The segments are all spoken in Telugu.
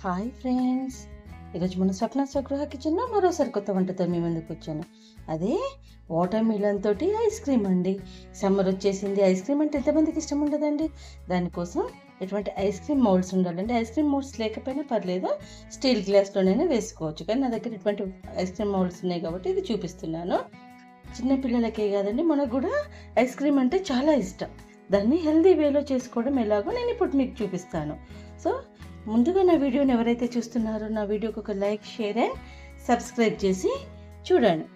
హాయ్ ఫ్రెండ్స్, ఈరోజు మన స్వప్న స్వగృహ కిచెన్లో మరోసారి కొత్త వంటతో మీ ముందుకు వచ్చాను. అదే వాటర్ మిలన్ తోటి ఐస్ క్రీమ్ అండి. సమ్మర్ వచ్చేసింది, ఐస్ క్రీమ్ అంటే ఎంతమందికి ఇష్టం ఉండదండి. దానికోసం ఎటువంటి ఐస్ క్రీమ్ మౌల్డ్స్ ఉండాలండి. ఐస్ క్రీమ్ మౌల్డ్స్ లేకపోయినా పర్లేదు, స్టీల్ గ్లాస్లోనైనా వేసుకోవచ్చు. కానీ నా దగ్గర ఇటువంటి ఐస్ క్రీమ్ మౌల్డ్స్ ఉన్నాయి కాబట్టి ఇది చూపిస్తున్నాను. చిన్నపిల్లలకే కాదండి, మనకు కూడా ఐస్ క్రీమ్ అంటే చాలా ఇష్టం. దాన్ని హెల్దీ వేలో చేసుకోవడం ఎలాగో నేను ఇప్పుడు మీకు చూపిస్తాను. సో ముందుగా నా వీడియోని ఎవరైతే చూస్తున్నారో నా వీడియోకి ఒక లైక్, షేర్ అండ్ సబ్స్క్రైబ్ చేసి చూడండి.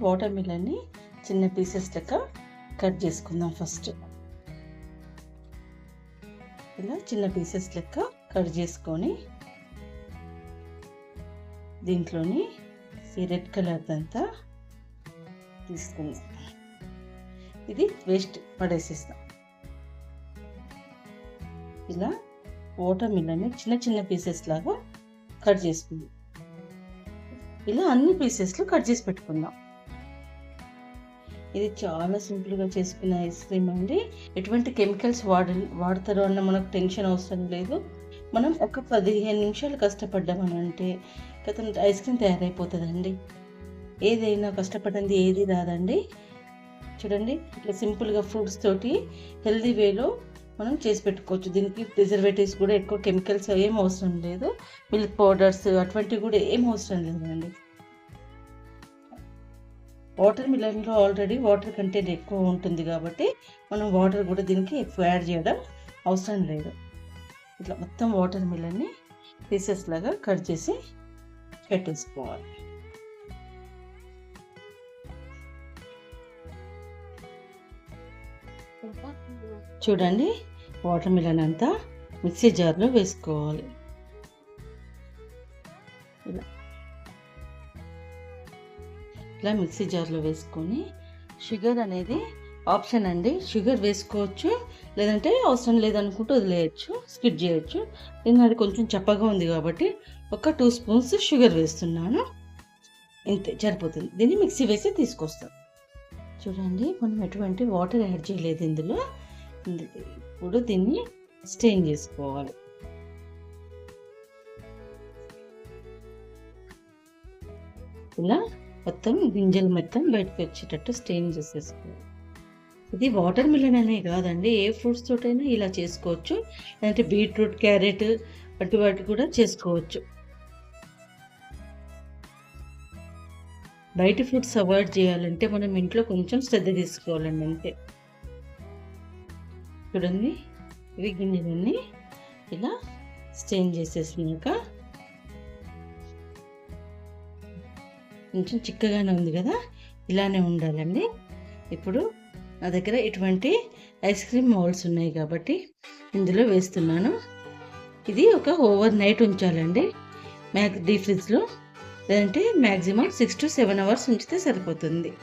వాటర్ మిలన్ని చిన్న పీసెస్ లెక్క కట్ చేసుకుందాం. ఫస్ట్ ఇలా చిన్న పీసెస్ లెక్క కట్ చేసుకొని దీంట్లోని ఈ రెడ్ కలర్ అంతా తీసుకుందాం. ఇది వేస్ట్ పడేసేస్తాం. ఇలా వాటర్ మిలన్ని చిన్న చిన్న పీసెస్ లాగా కట్ చేసుకుందాం. ఇలా అన్ని పీసెస్లో కట్ చేసి పెట్టుకుందాం. ఇది చాలా సింపుల్గా చేసుకున్న ఐస్ క్రీమ్ అండి. ఎటువంటి కెమికల్స్ వాడతారో అన్న మనకు టెన్షన్ అవసరం లేదు. మనం ఒక 15 నిమిషాలు కష్టపడ్డామని అంటే ఐస్ క్రీమ్ తయారైపోతుందండి. ఏదైనా కష్టపడింది ఏది రాదండి. చూడండి, ఇట్లా సింపుల్గా ఫ్రూట్స్ తోటి హెల్దీ వేలో మనం చేసి పెట్టుకోవచ్చు. దీనికి ప్రిజర్వేటివ్స్ కూడా ఎక్కువ కెమికల్స్ ఏం అవసరం లేదు. మిల్క్ పౌడర్స్ అటువంటివి కూడా ఏం అవసరం లేదండి. వాటర్ మిలన్లో ఆల్రెడీ వాటర్ కంటెంట్ ఎక్కువ ఉంటుంది కాబట్టి మనం వాటర్ కూడా దీనికి ఎక్కువ యాడ్ చేయడం అవసరం లేదు. ఇట్లా మొత్తం వాటర్ మిలన్ని పీసెస్ లాగా కట్ చేసి పెట్టేసుకోవాలి. చూడండి, వాటర్ మిలన్ అంతా మిక్సీ జార్లో వేసుకోవాలి. ఇలా మిక్సీ జార్లో వేసుకొని షుగర్ అనేది ఆప్షన్ అండి. షుగర్ వేసుకోవచ్చు, లేదంటే అవసరం లేదనుకుంటూ వదిలేయచ్చు, స్కిప్ చేయొచ్చు. నేను అది కొంచెం చప్పగా ఉంది కాబట్టి ఒక 2 స్పూన్స్ షుగర్ వేస్తున్నాను. ఇంతే సరిపోతుంది. దీన్ని మిక్సీ వేసి తీసుకొస్తాను. చూడండి, మనం ఎటువంటి వాటర్ యాడ్ చేయలేదు ఇందులో. ఇప్పుడు దీన్ని స్టెయిన్ చేసుకోవాలి. ఇలా మొత్తం గింజలు మొత్తం బయటకు వచ్చేటట్టు స్టెయిన్ చేసేసుకోవాలి. ఇది వాటర్ మిలన్ అనే కాదండి, ఏ ఫ్రూట్స్ తోటైనా ఇలా చేసుకోవచ్చు. లేదంటే బీట్రూట్, క్యారెట్ వంటి వాటి కూడా చేసుకోవచ్చు. బయట ఫ్రూట్స్ అవాయిడ్ చేయాలంటే మనం ఇంట్లో కొంచెం శ్రద్ధ తీసుకోవాలండి, అంతే. చూడండి, ఇవి గింజలన్నీ ఇలా స్టెయిన్ చేసేసినాక కొంచెం చిక్కగానే ఉంది కదా, ఇలానే ఉండాలండి. ఇప్పుడు నా దగ్గర ఇటువంటి ఐస్ క్రీమ్ మౌల్డ్స్ ఉన్నాయి కాబట్టి ఇందులో వేస్తున్నాను. ఇది ఒక ఓవర్ నైట్ ఉంచాలండి డీప్ ఫ్రిడ్జ్లో, లేదంటే మ్యాక్సిమం 6 to 7 hours ఉంచితే సరిపోతుంది.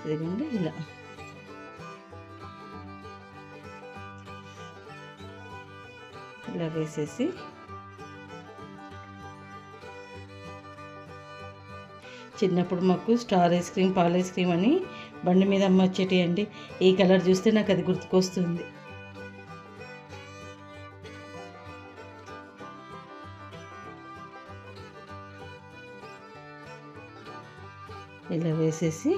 ఇదిగోండి, ఇలా వేసేసి చిన్నప్పుడు మాకు స్టార్ ఐస్ క్రీమ్, పాల ఐస్ క్రీమ్ అని బండి మీద అమ్మ వచ్చేటి అండి. ఈ కలర్ చూస్తే నాకు అది గుర్తుకొస్తుంది. ఇలా వేసేసి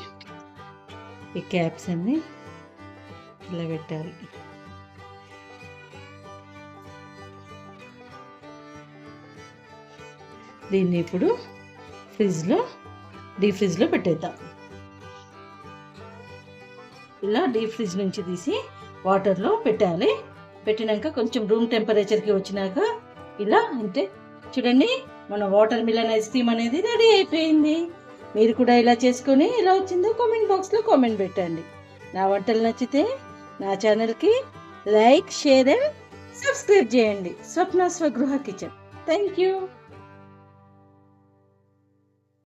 ఈ క్యాప్స్ అన్నీ ఇలా పెట్టాలి. దీన్ని ఇప్పుడు డీప్ ఫ్రిడ్జ్లో పెట్టేద్దాం. ఇలా డీప్ ఫ్రిడ్జ్ నుంచి తీసి వాటర్లో పెట్టాలి. పెట్టినాక కొంచెం రూమ్ టెంపరేచర్కి వచ్చినాక ఇలా అంటే చూడండి, మన వాటర్ మిలన్ ఐస్ క్రీమ్ అనేది రెడీ అయిపోయింది. మీరు కూడా ఇలా చేసుకొని ఎలా వచ్చిందో కామెంట్ బాక్స్లో కామెంట్ పెట్టండి. నా వంటలు నచ్చితే నా ఛానల్కి లైక్, షేర్ అండ్ సబ్స్క్రైబ్ చేయండి. స్వప్న స్వగృహ కిచెన్. Thank you.